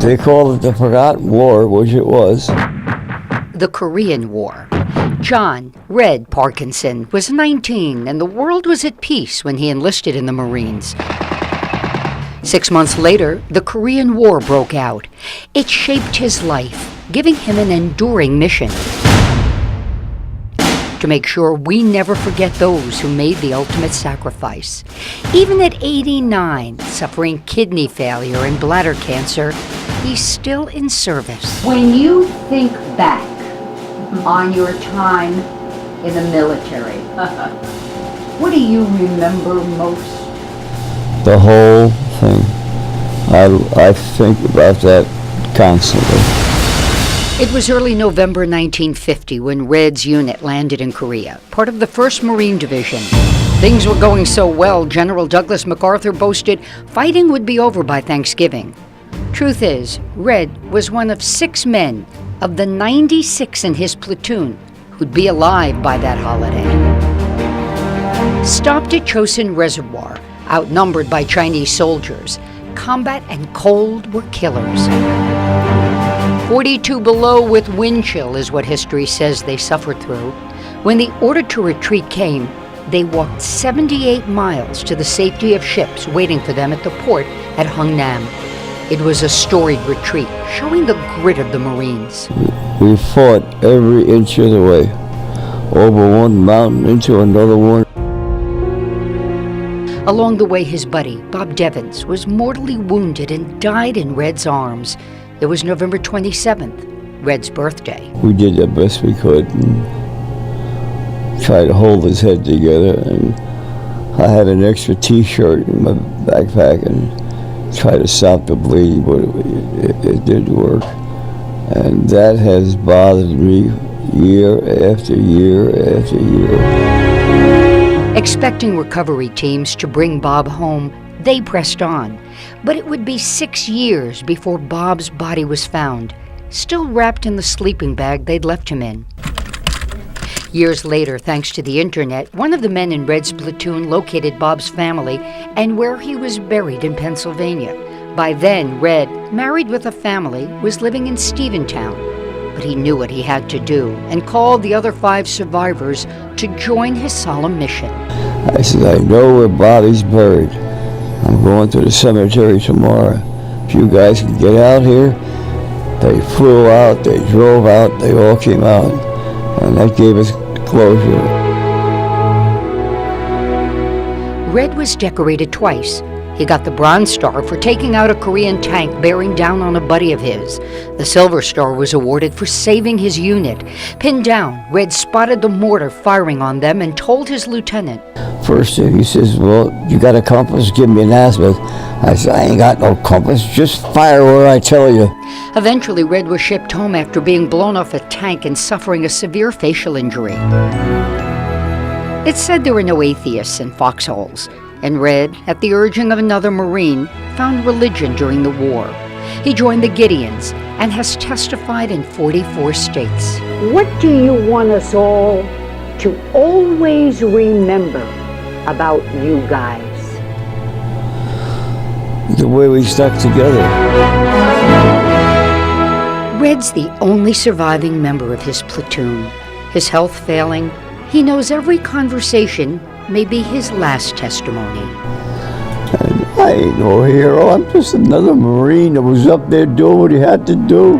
They called it the Forgotten War, which it was. The Korean War. John Red Parkinson was 19, and the world was at peace when he enlisted in the Marines. 6 months later, the Korean War broke out. It shaped his life, giving him an enduring mission to make sure we never forget those who made the ultimate sacrifice. Even at 89, suffering kidney failure and bladder cancer, he's still in service. When you think back on your time in the military, what do you remember most? The whole thing. I think about that constantly. It was early November 1950 when Red's unit landed in Korea, part of the 1st Marine Division. Things were going so well, General Douglas MacArthur boasted fighting would be over by Thanksgiving. Truth is, Red was one of 6 men of the 96 in his platoon who'd be alive by that holiday. Stopped at Chosin Reservoir, outnumbered by Chinese soldiers, combat and cold were killers. 42 below with wind chill is what history says they suffered through. When the order to retreat came, they walked 78 miles to the safety of ships waiting for them at the port at Hungnam. It was a storied retreat, showing the grit of the Marines. We fought every inch of the way, over one mountain into another one. Along the way, his buddy, Bob Devens, was mortally wounded and died in Red's arms. It was November 27th, Red's birthday. We did the best we could and tried to hold his head together. And I had an extra T-shirt in my backpack and tried to stop the bleeding, but it didn't work. And that has bothered me year after year after year. Expecting recovery teams to bring Bob home, they pressed on. But it would be 6 years before Bob's body was found, still wrapped in the sleeping bag they'd left him in. Years later, thanks to the internet, one of the men in Red's platoon located Bob's family and where he was buried in Pennsylvania. By then, Red, married with a family, was living in Steventown. But he knew what he had to do and called the other 5 survivors to join his solemn mission. I said, I know where Bobby's buried. I'm going to the cemetery tomorrow. If you guys can get out here. They flew out, they drove out, they all came out. And that gave us closure. Red was decorated twice. He got the Bronze Star for taking out a Korean tank bearing down on a buddy of his. The Silver Star was awarded for saving his unit. Pinned down, Red spotted the mortar firing on them and told his lieutenant. First thing he says, well, you got a compass? Give me an azimuth. I said, I ain't got no compass. Just fire where I tell you. Eventually, Red was shipped home after being blown off a tank and suffering a severe facial injury. It's said there were no atheists in foxholes, and Red, at the urging of another Marine, found religion during the war. He joined the Gideons and has testified in 44 states. What do you want us all to always remember about you guys? The way we stuck together. Red's the only surviving member of his platoon. His health failing, he knows every conversation may be his last testimony. And I ain't no hero. I'm just another Marine that was up there doing what he had to do.